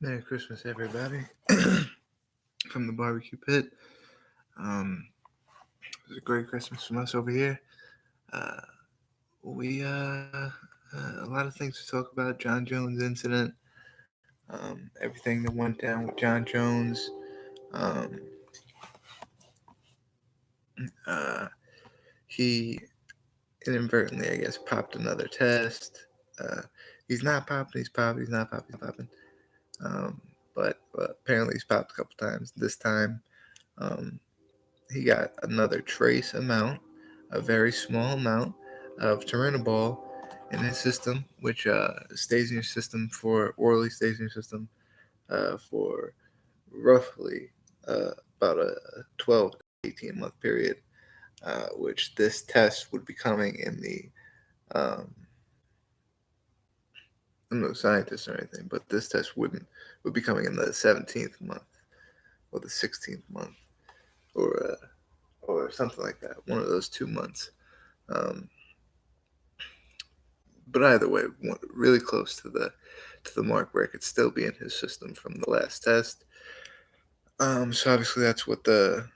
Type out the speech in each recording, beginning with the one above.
Merry Christmas, everybody, from the BBQ Pit. It was a great Christmas from us over here. Uh, we a lot of things to talk about. John Jones incident, everything that went down with John Jones. Um, uh, he inadvertently, I guess, popped another test. Uh, he's not popping. He's popping. He's not popping. He's popping. But apparently he's popped a couple times. This time, um, he got another trace amount, a very small amount of turinabol in his system, which stays in your system for orally stays in your system for roughly about a 12 to 18-month period, which this test would be coming in the I'm no scientist or anything, but this test would be coming in the 17th month or the 16th month or something like that, one of those 2 months. Um, but either way, really close to the mark where it could still be in his system from the last test. So obviously that's what the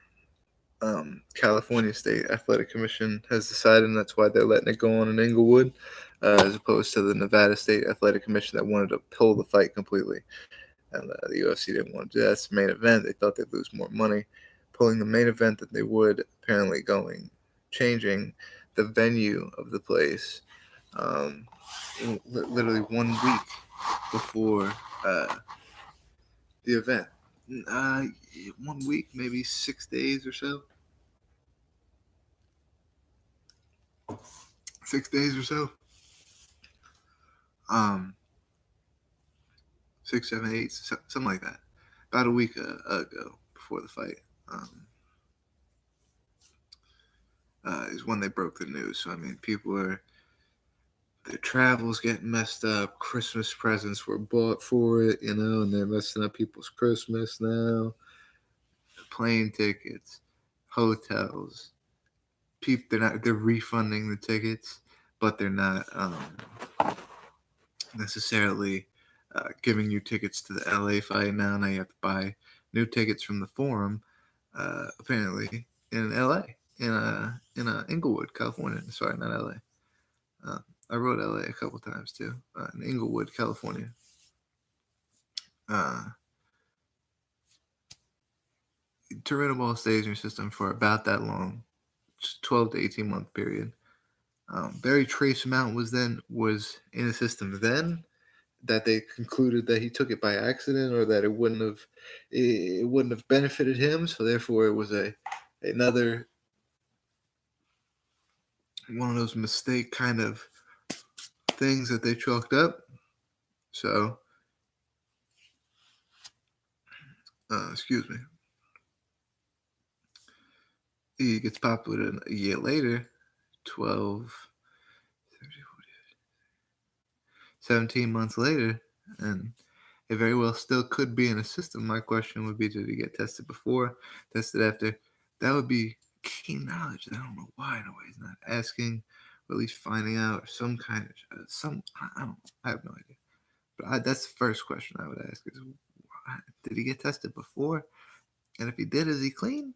California State Athletic Commission has decided, and that's why they're letting it go on in Inglewood, as opposed to the Nevada State Athletic Commission that wanted to pull the fight completely. And the UFC didn't want to do that. That's the main event. They thought they'd lose more money pulling the main event than they would apparently changing the venue of the place literally 1 week before the event. Uh, 1 week, maybe 6 days or so. 6 days or so. Um, 6, 7, 8, something like that. About a week ago before the fight. Is when they broke the news. So I mean, their travels getting messed up. Christmas presents were bought for it, and they're messing up people's Christmas now. Plane tickets, hotels. They're refunding the tickets, but they're not necessarily giving you tickets to the LA fight now. Now you have to buy new tickets from the forum, apparently in LA, in Inglewood, California. Sorry, not LA. I wrote LA a couple times too. In Inglewood, California. Turinabol stays in your system for about that long, 12 to 18-month period. Very trace amount was in the system then, that they concluded that he took it by accident or that it wouldn't have benefited him. So therefore, it was another one of those mistake kind of things that they chalked up. So, excuse me. He gets popped with it a year later, 12, 17 months later, and it very well still could be in a system. My question would be, did he get tested before, tested after? That would be key knowledge. I don't know why nobody's not asking, or at least finding out some kind of I don't know. I have no idea. But that's the first question I would ask: is did he get tested before? And if he did, is he clean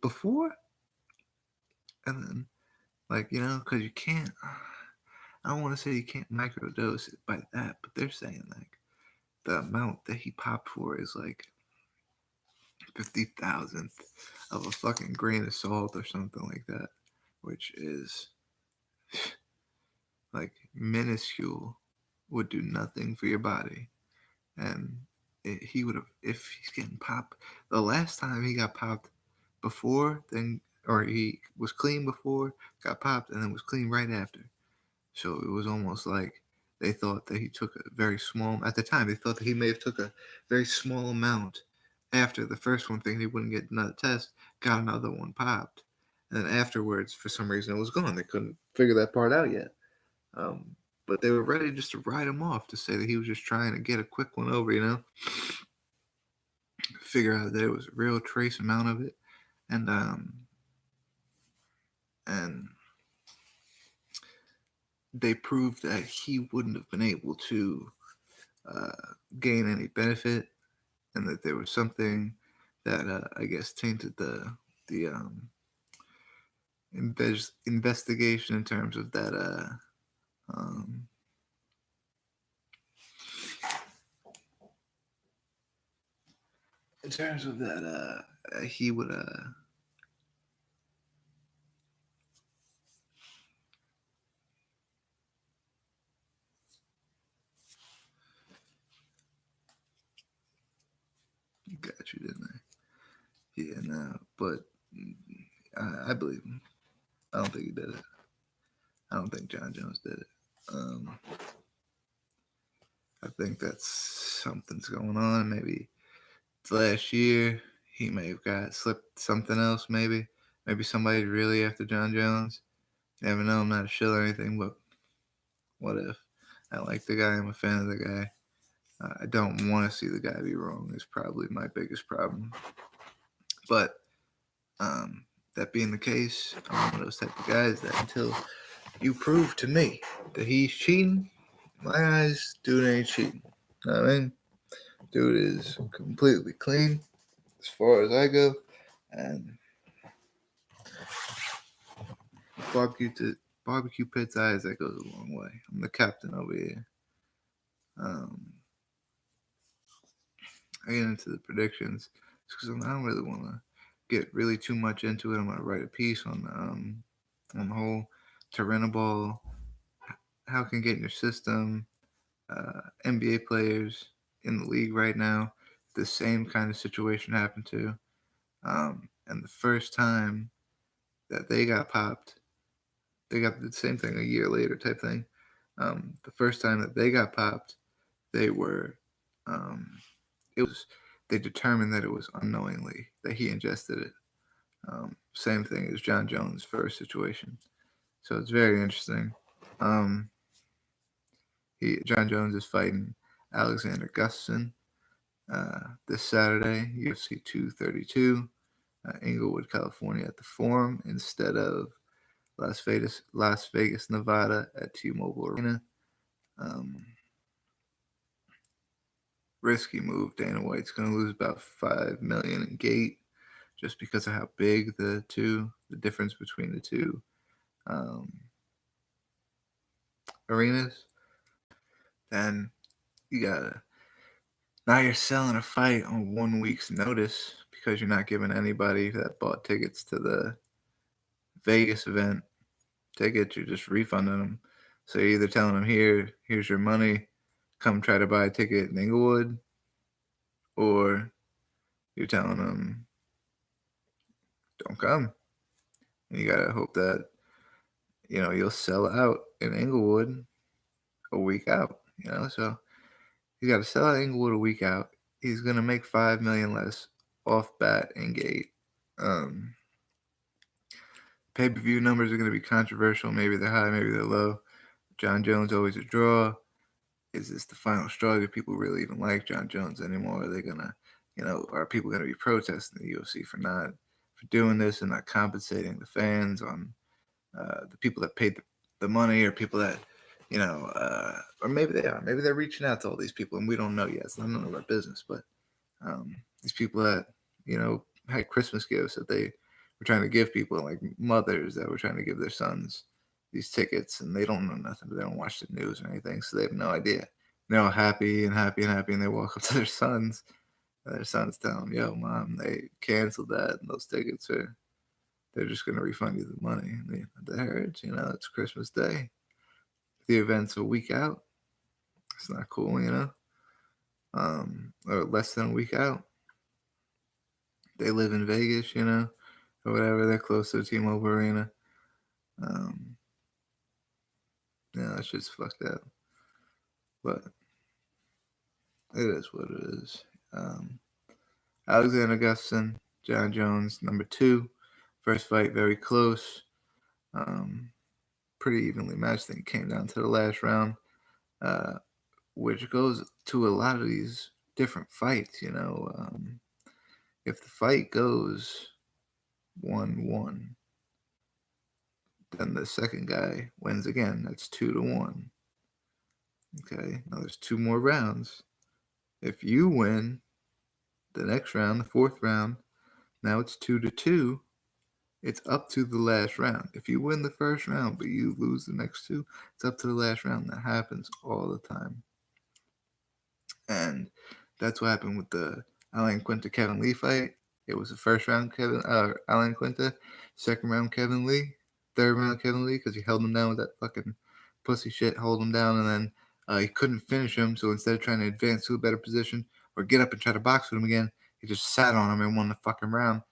before? And then, because you can't. I don't want to say you can't microdose it by that, but they're saying the amount that he popped for is 50,000th of a fucking grain of salt or something like that, which is minuscule, would do nothing for your body. And he would have, if he's getting popped, the last time he got popped before, or he was clean before, got popped, and then was clean right after. So it was almost like they thought that he took a very small, at the time, they thought that he may have took a very small amount after the first one, thinking he wouldn't get another test, got another one popped. And then afterwards, for some reason, it was gone. They couldn't figure that part out yet. But they were ready just to write him off, to say that he was just trying to get a quick one over, figure out that it was a real trace amount of it. And they proved that he wouldn't have been able to gain any benefit, and that there was something that I guess tainted the investigation in terms of that um, in terms of that he would got you, didn't I? Yeah, no, but I believe him. I don't think he did it. I don't think John Jones did it. I think that's something's going on. Maybe last year he may have got slipped something else. Maybe somebody's really after John Jones. You never know. I'm not a shill or anything, but what if? I like the guy. I'm a fan of the guy. I don't want to see the guy be wrong. Is probably my biggest problem. But that being the case, I'm one of those type of guys that until you prove to me that he's cheating, my eyes, dude ain't cheating. You know what I mean? Dude is completely clean as far as I go, and barbecue pit's eyes, that goes a long way. I'm the captain over here. I get into the predictions because I don't really want to get really too much into it. I'm gonna write a piece on the whole Tyranoball, how it can get in your system, NBA players in the league right now. The same kind of situation happened to, and the first time that they got popped, they got the same thing a year later type thing. The first time that they got popped, they were, it was, they determined that it was unknowingly that he ingested it. Same thing as John Jones' first situation. So it's very interesting. Um, John Jones is fighting Alexander Gustafsson this Saturday, UFC 232, Inglewood, California, at the Forum instead of Las Vegas, Nevada, at T-Mobile Arena. Risky move. Dana White's going to lose about $5 million in gate just because of how big the difference between the two arenas. Then you gotta now you're selling a fight on 1 week's notice because you're not giving anybody that bought tickets to the Vegas event tickets. You're just refunding them. So you're either telling them here's your money, come try to buy a ticket in Inglewood, or you're telling them don't come. And you gotta hope that you'll sell out in Inglewood a week out. So you got to sell out Inglewood a week out. He's gonna make $5 million less off bat and gate. Pay-per-view numbers are gonna be controversial. Maybe they're high, maybe they're low. John Jones always a draw. Is this the final straw? Do people really even like John Jones anymore? Are they gonna, are people gonna be protesting the UFC for doing this and not compensating the fans on the people that paid the money, or people that, or maybe they are. Maybe they're reaching out to all these people and we don't know yet. It's none of our business. But these people that, had Christmas gifts that they were trying to give people, like mothers that were trying to give their sons these tickets, and they don't know nothing. They don't watch the news or anything, so they have no idea. They're all happy and happy and happy, and they walk up to their sons, and their sons tell them, "Yo, mom, they canceled that, and those tickets they're just going to refund you the money." And that hurts, it's Christmas Day. The event's a week out. It's not cool, or less than a week out. They live in Vegas, or whatever. They're close to the T-Mobile Arena. That shit's fucked up. But it is what it is. Alexander Gustafsson, John Jones, number 2. First fight, very close. Pretty evenly matched. I think it came down to the last round, which goes to a lot of these different fights, if the fight goes 1-1, then the second guy wins again. That's 2-1. Okay, now there's 2 more rounds. If you win the next round, the 4th round, now it's 2-2. It's up to the last round. If you win the first round but you lose the next 2, it's up to the last round. That happens all the time. And that's what happened with the Alan Quinta Kevin Lee fight. It was the first round Alan Quinta, second round Kevin Lee, third round Kevin Lee because he held him down with that fucking pussy shit, hold him down, and then he couldn't finish him. So instead of trying to advance to a better position or get up and try to box with him again, he just sat on him and won the fucking round.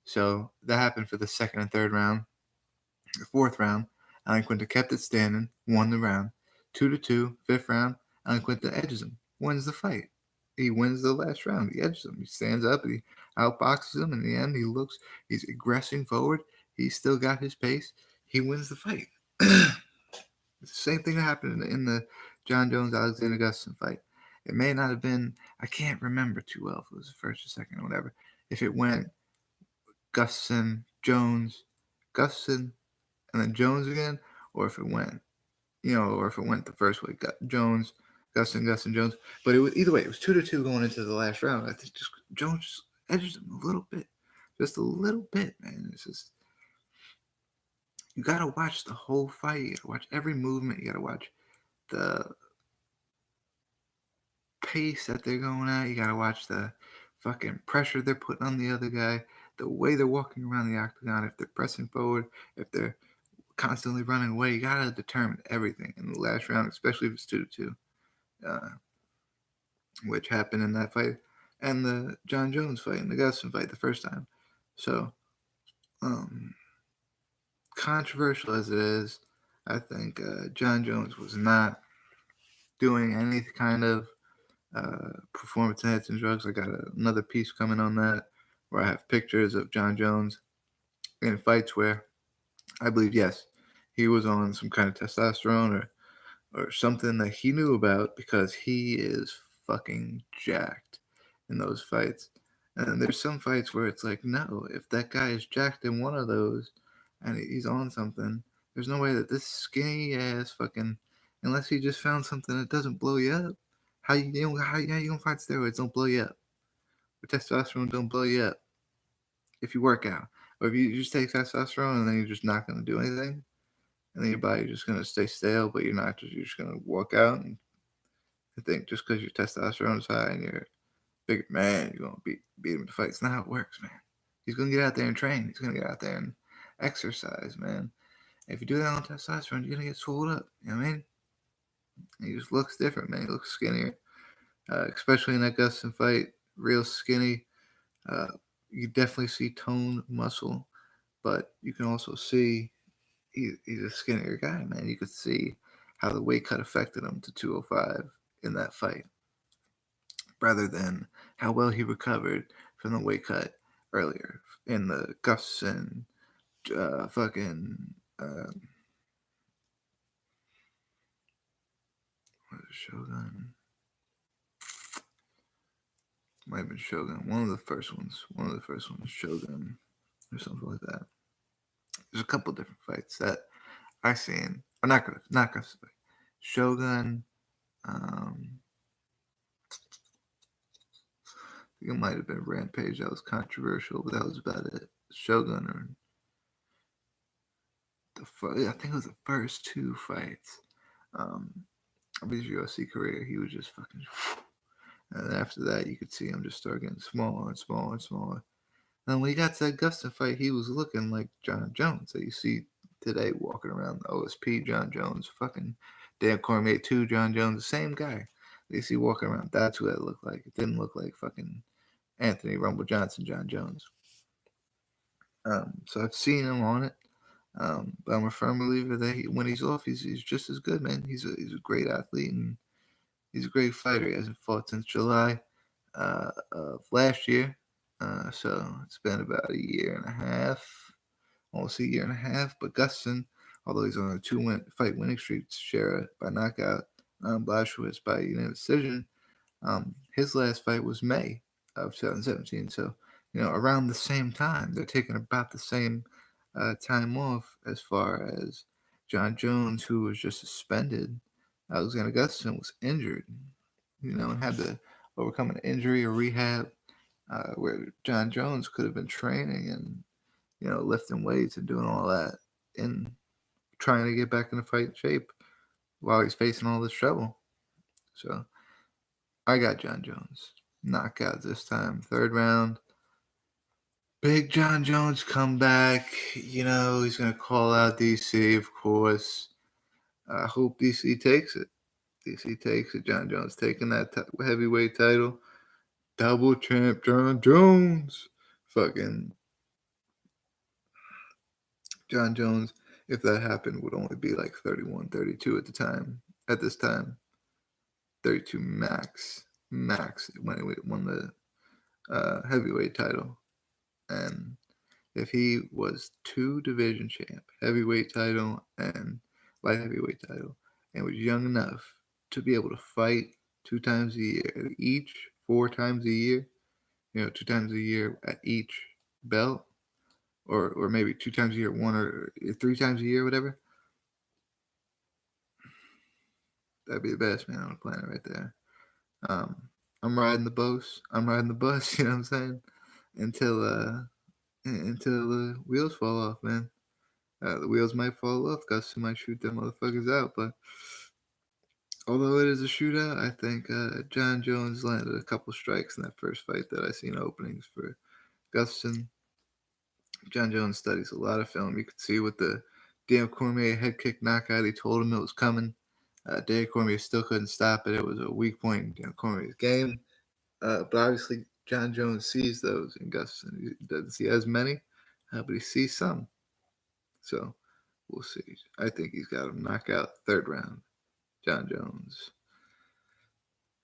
So that happened for the second and third round. The 4th round, Alan Quinta kept it standing, won the round. 2-2, 5th round, Alan Quinta edges him, wins the fight. He wins the last round. He edges him. He stands up. He outboxes him. In the end, he's aggressing forward. He's still got his pace. He wins the fight. It's the same thing that happened in the John Jones-Alexander Gustafsson fight. It may not have been, I can't remember too well if it was the first or second or whatever. If it went Gustafsson, Jones, Gustafsson, and then Jones again, or if it went, or if it went the first way, Jones, Gustin, Jones. But it was either way. It was 2-2 going into the last round. I think Jones just edged him a little bit, just a little bit, man. It's just you gotta watch the whole fight. You gotta watch every movement. You gotta watch the pace that they're going at. You gotta watch the fucking pressure they're putting on the other guy, the way they're walking around the octagon. If they're pressing forward, if they're constantly running away. You gotta determine everything in the last round, especially if it's 2-2, which happened in that fight, and the John Jones fight and the Gustafsson fight the first time. So, controversial as it is, I think John Jones was not doing any kind of performance enhancing drugs. I got another piece coming on that where I have pictures of John Jones in fights where I believe, yes, he was on some kind of testosterone or something that he knew about because he is fucking jacked in those fights. And there's some fights where it's like, no, if that guy is jacked in one of those and he's on something, there's no way that this skinny ass fucking, unless he just found something that doesn't blow you up, how you gonna fight steroids don't blow you up? Or testosterone don't blow you up if you work out. Or if you just take testosterone and then you're just not gonna do anything, and then your body's just gonna stay stale, but you're just gonna walk out and think just because your testosterone is high and you're a big man, you're gonna beat him in the fight. It's not how it works, man. He's gonna get out there and train. He's gonna get out there and exercise, man. If you do that on testosterone, you're gonna get swole up. You know what I mean? And he just looks different, man. He looks skinnier, especially in that Gustafsson fight. Real skinny. You definitely see toned muscle, but you can also see he's a skinnier guy, man. You could see how the weight cut affected him to 205 in that fight, rather than how well he recovered from the weight cut earlier in the Gustafsson what is it, Shogun? Might have been Shogun. One of the first ones, Shogun, or something like that. There's a couple different fights that I seen. Or not Gustafsson. Shogun. I think it might have been Rampage that was controversial, but that was about it. Shogun or I think it was the first 2 fights of his UFC career. He was just fucking, and after that, you could see him just start getting smaller and smaller and smaller. And when he got to that Gustafsson fight, he was looking like John Jones that you see today walking around the OSP. John Jones, fucking Dan Cormier 2, John Jones, the same guy that you see walking around. That's who that looked like. It didn't look like fucking Anthony Rumble Johnson, John Jones. So I've seen him on it. But I'm a firm believer that when he's off, he's just as good, man. He's a great athlete and he's a great fighter. He hasn't fought since July of last year, so it's been about a year and a half, almost a year and a half. But Gustafsson, although he's on a 2-fight winning streak, Shera by knockout, Blachowicz by unanimous decision. His last fight was May of 2017, so around the same time. They're taking about the same time off as far as John Jones, who was just suspended Alexander Gustafsson was injured, and had to overcome an injury or rehab, where John Jones could have been training and, lifting weights and doing all that and trying to get back in the fight shape while he's facing all this trouble. So I got John Jones. Knockout this time, 3rd round. Big John Jones comeback. He's going to call out DC, of course. I hope DC takes it. DC takes it. John Jones taking that heavyweight title. Double champ John Jones. Fucking John Jones, if that happened, would only be like 31, 32 at the time. At this time, 32 max when he won the heavyweight title. And if he was 2 division champ, heavyweight title and light heavyweight title, and was young enough to be able to fight 2 times a year each, 4 times a year, 2 times a year at each belt, or maybe 2 times a year, 1 or 3 times a year, whatever. That'd be the best man on the planet right there. I'm riding the bus. You know what I'm saying? Until the wheels fall off, man. The wheels might fall off. Gus might shoot them motherfuckers out, but although it is a shootout, I think John Jones landed a couple strikes in that first fight that I seen openings for Gustafsson. John Jones studies a lot of film. You could see with the Daniel Cormier head kick knockout, he told him it was coming. Daniel Cormier still couldn't stop it. It was a weak point in Daniel Cormier's game. But obviously, John Jones sees those in Gustafsson. He doesn't see as many, but he sees some. So we'll see. I think he's got him knockout 3rd round. John Jones.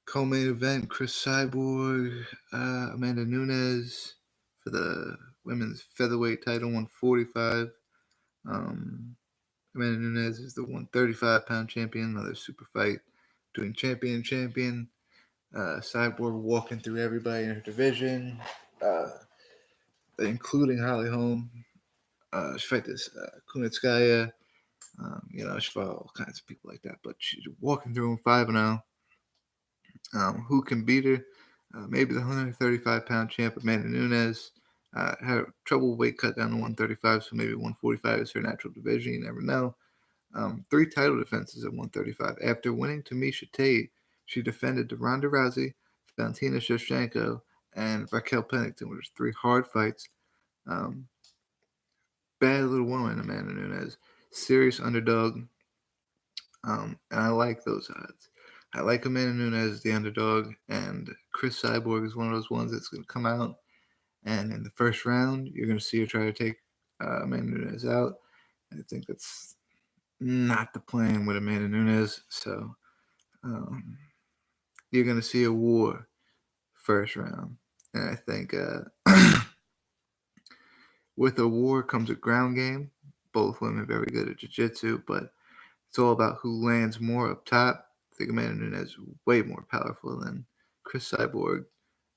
Co-main event: Chris Cyborg, Amanda Nunes for the women's featherweight title, 145. Amanda Nunes is the 135-pound champion. Another super fight between champion and champion. Cyborg walking through everybody in her division, including Holly Holm. She fight this Kunitskaya. She fought all kinds of people like that, but she's walking through them 5-0. Who can beat her? Maybe the 135-pound champ Amanda Nunes. Had trouble weight cut down to 135, so maybe 145 is her natural division. You never know. 3 title defenses at 135. After winning to Miesha Tate, she defended to Ronda Rousey, Valentina Shevchenko, and Raquel Pennington, which is 3 hard fights. Bad little woman, Amanda Nunes. Serious underdog. And I like those odds. I like Amanda Nunes as the underdog, and Chris Cyborg is one of those ones that's going to come out, and in the first round, you're going to see her try to take Amanda Nunes out. I think that's not the plan with Amanda Nunes, so you're going to see a war first round. And I think with a war comes a ground game. Both women very good at jiu-jitsu, but it's all about who lands more up top. I think Amanda Nunes is way more powerful than Chris Cyborg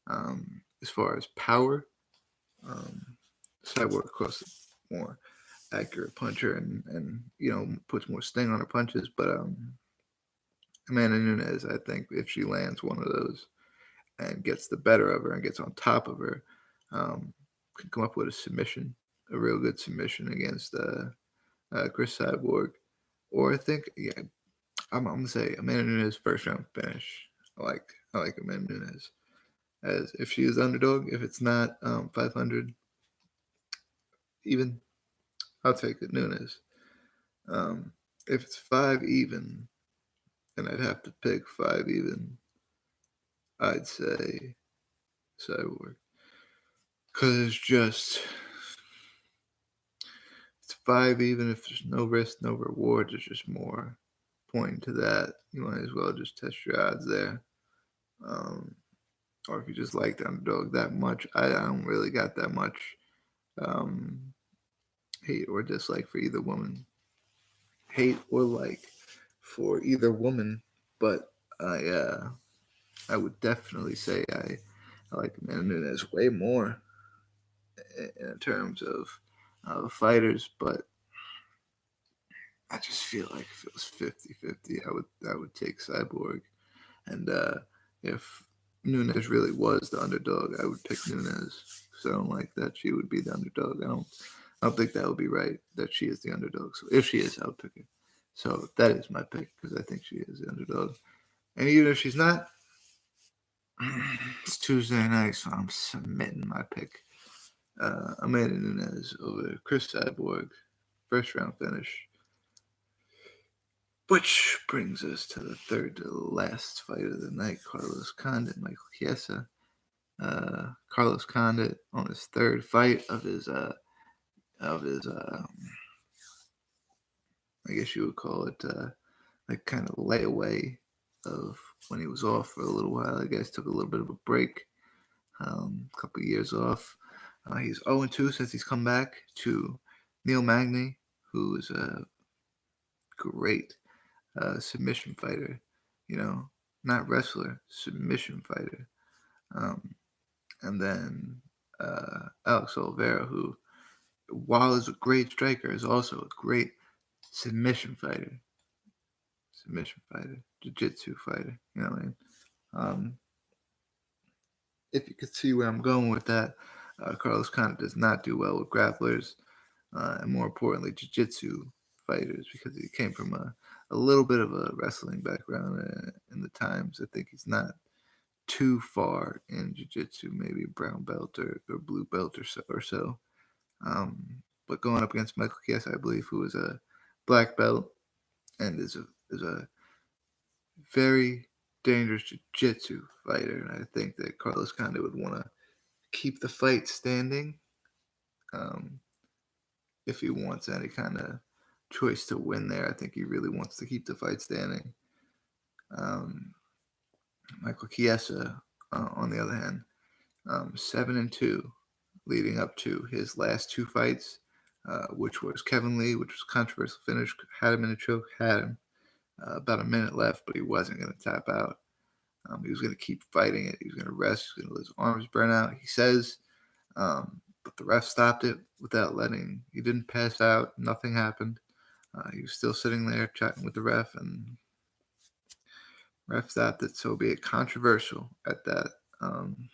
as far as power. Cyborg, of course, is more accurate puncher and puts more sting on her punches. But Amanda Nunes, I think if she lands one of those and gets the better of her and gets on top of her, can come up with a submission, a real good submission against Chris Cyborg. Or I think, I'm gonna say Amanda Nunes first round finish. I like Amanda Nunes as if she is underdog. If it's not 500 even, I'll take it Nunes. If it's 5 even, and I'd have to pick 5 even, I'd say Cyborg. Because it's 5 even. If there's no risk, no reward, there's just more pointing to that. You might as well just test your odds there. Or if you just like the underdog that much, I don't really got that much hate or dislike for either woman. Hate or like for either woman, but I would definitely say I like Amanda Nunes way more in terms of fighters, but I just feel like if it was 50-50, I would take Cyborg. And if Nunes really was the underdog, I would pick Nunes. Because I don't like that she would be the underdog. I don't think that would be right that she is the underdog. So if she is, I would pick her. So that is my pick because I think she is the underdog. And even if she's not, it's Tuesday night, so I'm submitting my pick. Amanda Nunes over Chris Cyborg, first round finish. Which brings us to the third to last fight of the night: Carlos Condit, Michael Chiesa. Carlos Condit on his third fight of his I guess you would call it like kind of layaway of when he was off for a little while. I guess took a little bit of a break, a couple of years off. He's 0-2 since he's come back to Neil Magny, who is a great submission fighter. Not wrestler, submission fighter. And then Alex Oliveira, who, while is a great striker, is also a great submission fighter. Jiu-jitsu fighter. You know what I mean? If you could see where I'm going with that, Carlos Condit does not do well with grapplers, and more importantly, jiu-jitsu fighters, because he came from a little bit of a wrestling background in the times. I think he's not too far in jiu-jitsu, maybe a brown belt or blue belt or so. But going up against Michael Chiesa, I believe, who is a black belt and is a very dangerous jiu-jitsu fighter, and I think that Carlos Condit would want to keep the fight standing if he wants any kind of choice to win there. I think he really wants to keep the fight standing. Michael Chiesa, on the other hand, 7-2, leading up to his last two fights, which was Kevin Lee, which was a controversial finish, had him in a choke, had him about a minute left, but he wasn't going to tap out. He was going to keep fighting it. He was going to rest. He was going to let his arms burn out, he says. But the ref stopped it without letting. He didn't pass out. Nothing happened. He was still sitting there chatting with the ref, and ref stopped it. So be it, controversial at that. And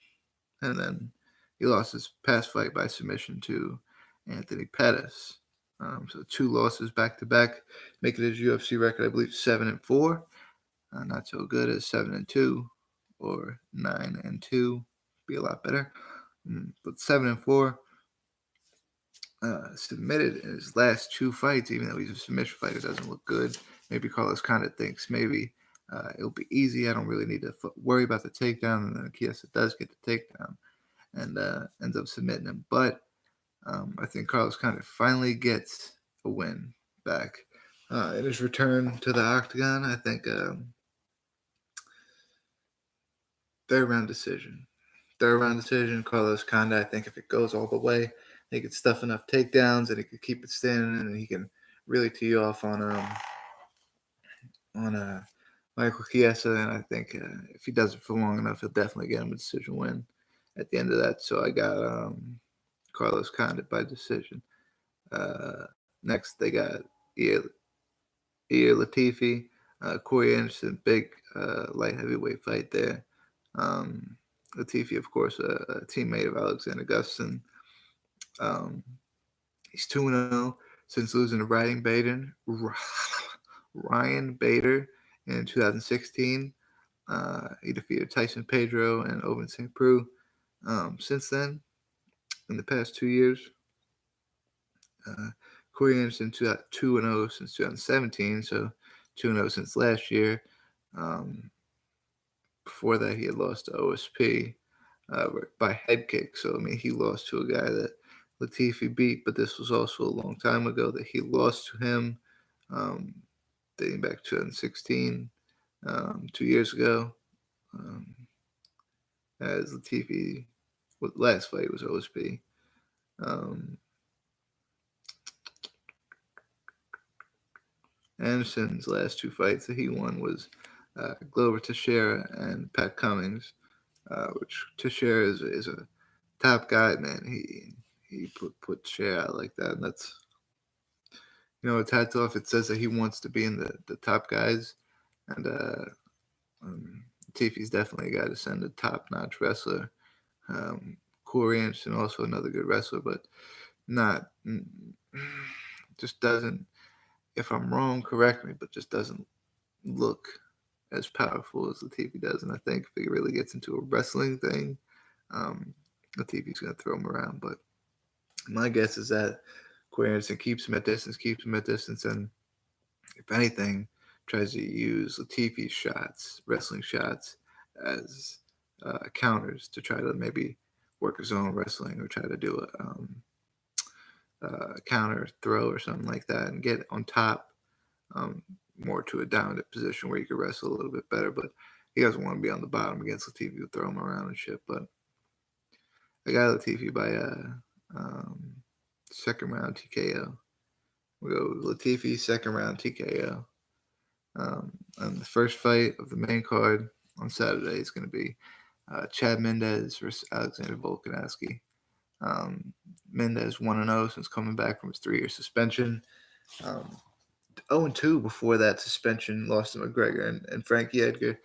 then he lost his past fight by submission to Anthony Pettis. So 2 losses back to back, making his UFC record, I believe, 7-4. Not so good as 7-2 or 9-2. Be a lot better. But 7-4. Submitted in his last 2 fights, even though he's a submission fighter, doesn't look good. Maybe Carlos Condit thinks maybe it'll be easy. I don't really need to worry about the takedown. And then Chiesa does get the takedown and ends up submitting him. But I think Carlos Condit finally gets a win back in his return to the octagon. I think third round decision. Carlos Condit, I think if it goes all the way, he could stuff enough takedowns and he could keep it standing, and he can really tee off on Michael Chiesa. And I think if he does it for long enough, he'll definitely get him a decision win at the end of that. So I got Carlos Condit by decision. Next, they got Ilir Latifi, Corey Anderson, big light heavyweight fight there. Latifi, of course, a teammate of Alexander Gustafsson. He's 2-0 since losing to Ryan Bader in 2016. He defeated Tyson Pedro and Ovince St. Preux. Since then, in the past 2 years, Corey Anderson 2-0 since 2017, so 2-0 since last year. Before that, he had lost to OSP by head kick. So, I mean, he lost to a guy that Latifi beat, but this was also a long time ago that he lost to him, dating back to 2016, 2 years ago. As Latifi, last fight was OSP. Anderson's last 2 fights that he won was Glover Teixeira and Pat Cummings, which Teixeira is a top guy, man. He put Teixeira out like that, and It's hats off. It says that he wants to be in the top guys, and um, Latifi's definitely a guy to send a top-notch wrestler. Corey Anderson, also another good wrestler, but not just doesn't. If I'm wrong, correct me, but just doesn't look as powerful as Latifi does. And I think if he really gets into a wrestling thing, Latifi's going to throw him around. But my guess is that Corey Anderson keeps him at distance, and if anything, tries to use Latifi's shots, wrestling shots, as counters to try to maybe work his own wrestling or try to do a counter throw or something like that and get on top, more to a dominant position where you could wrestle a little bit better. But he doesn't want to be on the bottom against Latifi, will throw him around and shit. But I got Latifi by second round TKO. We'll go Latifi, second round TKO. And the first fight of the main card on Saturday is going to be Chad Mendez versus Alexander Volkanovski. Mendez 1-0 since coming back from his 3-year suspension. 0-2 before that suspension, lost to McGregor and Frankie Edgar.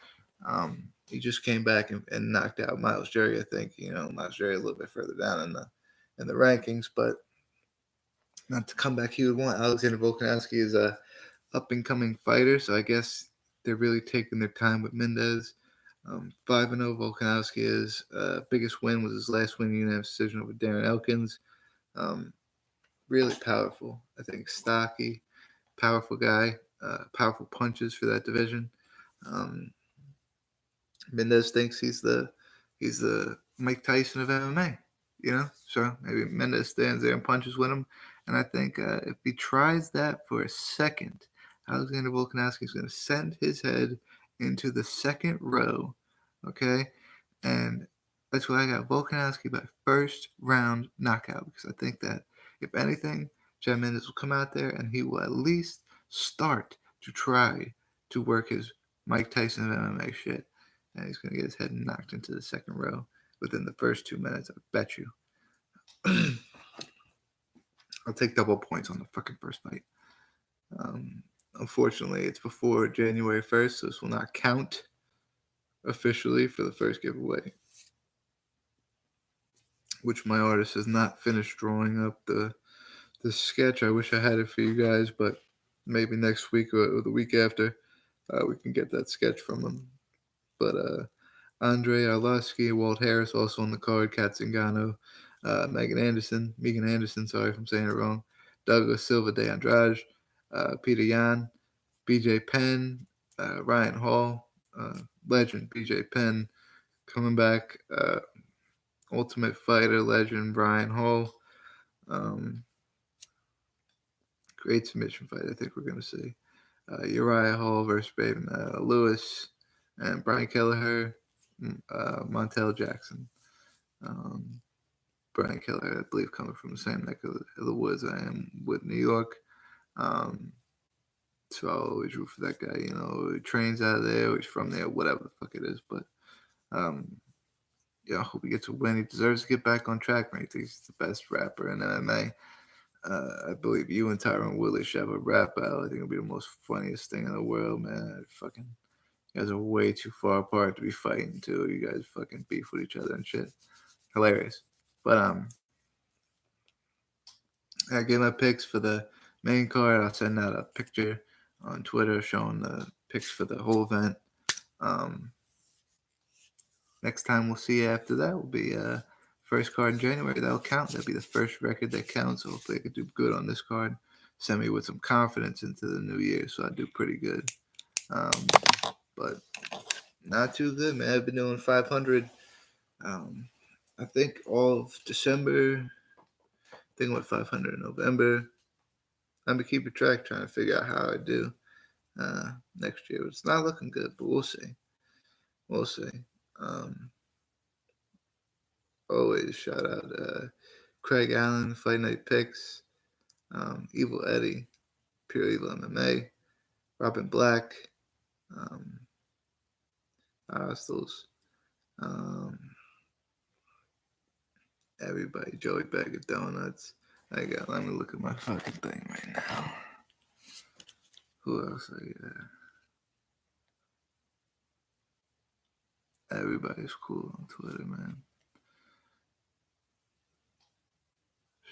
He just came back and knocked out Miles Jury. I think Miles Jury a little bit further down in the rankings, but not to come back he would want. Alexander Volkanovski is a up and coming fighter, so I guess they're really taking their time with Mendez. 5-0 Volkanovski is biggest win was his last win unanimous decision over Darren Elkins. Really powerful. I think stocky, powerful guy, powerful punches for that division. Mendez thinks he's the Mike Tyson of MMA, So maybe Mendez stands there and punches with him, and I think if he tries that for a second, Alexander Volkanovski is going to send his head into the second row, okay, and that's why I got Volkanovski by first round knockout, because I think that if anything, Chad Mendez will come out there and he will at least start to try to work his Mike Tyson of MMA shit. And he's going to get his head knocked into the second row within the first 2 minutes, I bet you. I'll take double points on the fucking first fight. Unfortunately, it's before January 1st, so this will not count officially for the first giveaway, which my artist has not finished drawing up the sketch. I wish I had it for you guys, but maybe next week or the week after, we can get that sketch from him. But Andre Arlovsky, Walt Harris also on the card, Kat Zingano, Megan Anderson, sorry if I'm saying it wrong, Douglas Silva de Andrade, Peter Yan, BJ Penn, Ryan Hall, legend BJ Penn coming back, Ultimate Fighter legend Ryan Hall. Great submission fight, I think we're going to see. Uriah Hall versus Braden Lewis, and Brian Kelleher, Montel Jackson. Brian Kelleher, I believe, coming from the same neck of the woods I am with New York. So I'll always root for that guy. He trains out of there, or he's from there, whatever the fuck it is. But I hope he gets a win. He deserves to get back on track, man. He's the best rapper in MMA. I believe you and Tyron Woodley should have a rap battle. I think it'll be the most funniest thing in the world, man. You guys are way too far apart to be fighting too. You guys fucking beef with each other and shit. Hilarious. But I get my picks for the main card. I'll send out a picture on Twitter showing the picks for the whole event. Next time we'll see after that will be first card in January. That'll count. That'll be the first record that counts. So hopefully I can do good on this card. Send me with some confidence into the new year, so I do pretty good. But not too good, man. I've been doing 500. I think all of December. I think I went 500 in November. I'm gonna keep a track, trying to figure out how I do next year. It's not looking good, but we'll see. We'll see. Always shout out Craig Allen, Fight Night Picks, Evil Eddie, Pure Evil MMA, Robin Black, Hostels, everybody, Joey Bag of Donuts. Let me look at my fucking thing right now. Who else I got? Everybody's cool on Twitter, man.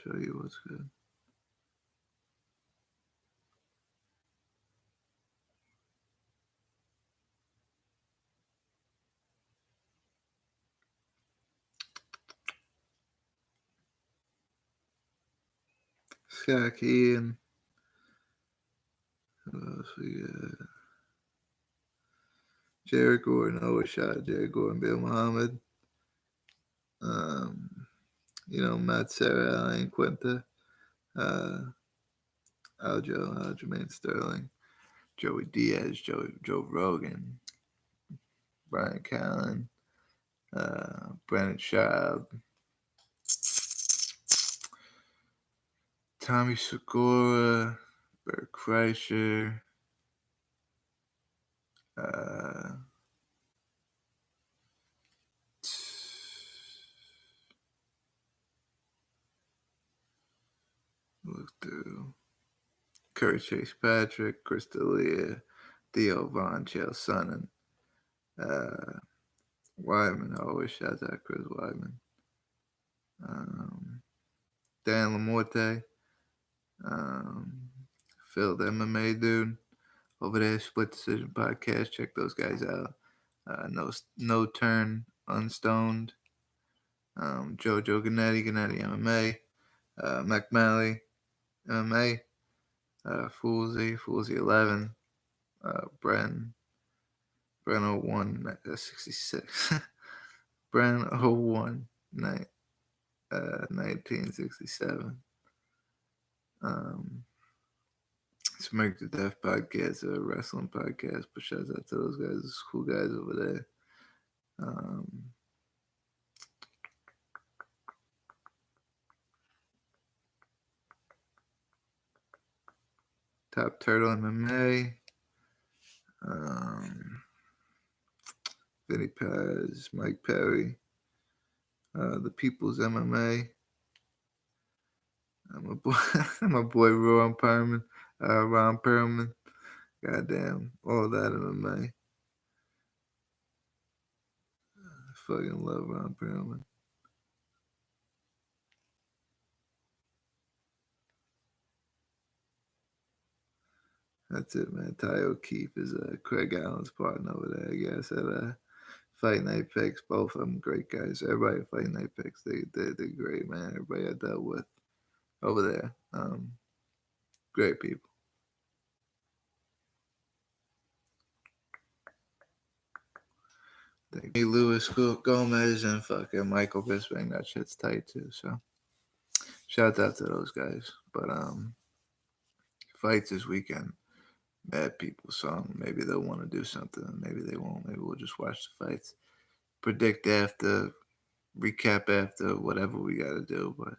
Show you what's good. Scott Keane. Who else we got? Jared Gordon, always shot Jared Gordon, Bill Muhammad. Matt Serra, Alain Quinta, Aljamain Sterling, Joey Diaz, Joe Rogan, Brian Callen, Brandon Schaub, Tommy Segura, Bert Kreischer, look through Curry Chase Patrick, Chris D'Elia, Theo Von, Chael Sonnen, Wyman. I always shout out Chris Wyman. Dan Lamorte, Phil, the MMA dude over there, Split Decision Podcast. Check those guys out. No Turn Unstoned, Jojo Gennady MMA, McMalley MMA, Foolsy 11, Bren 01 66, Bren 01 1967. Smirk to Death podcast, a wrestling podcast, but shout out to those guys, those cool guys over there. Top Turtle MMA, Vinny Paz, Mike Perry, The People's MMA. My boy Ron Perlman. Goddamn, all that MMA. I fucking love Ron Perlman. That's it, man. Ty O'Keefe is Craig Allen's partner over there, I guess, at Fight Night Picks. Both of them great guys. Everybody at Fight Night Picks, they're great, man. Everybody I dealt with over there. Great people. Me, Luis Gomez, and fucking Michael Bisping. That shit's tight too. So shout out to those guys. But fights this weekend. Mad people, so maybe they'll want to do something. Maybe they won't. Maybe we'll just watch the fights, predict after, recap after, whatever we got to do. But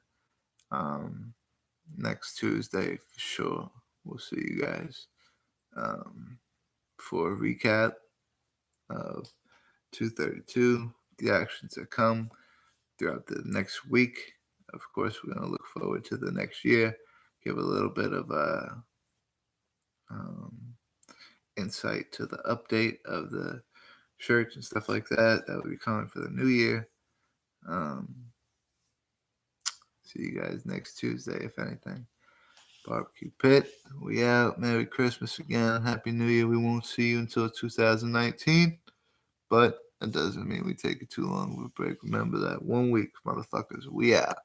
next Tuesday for sure, we'll see you guys for a recap of 232. The actions that come throughout the next week. Of course, we're going to look forward to the next year. Give a little bit of insight to the update of the shirts and stuff like that. That will be coming for the new year. See you guys next Tuesday, if anything. BBQ Pit, we out. Merry Christmas again. Happy New Year. We won't see you until 2019, but that doesn't mean we take it too long of a break. Remember that 1 week, motherfuckers. We out.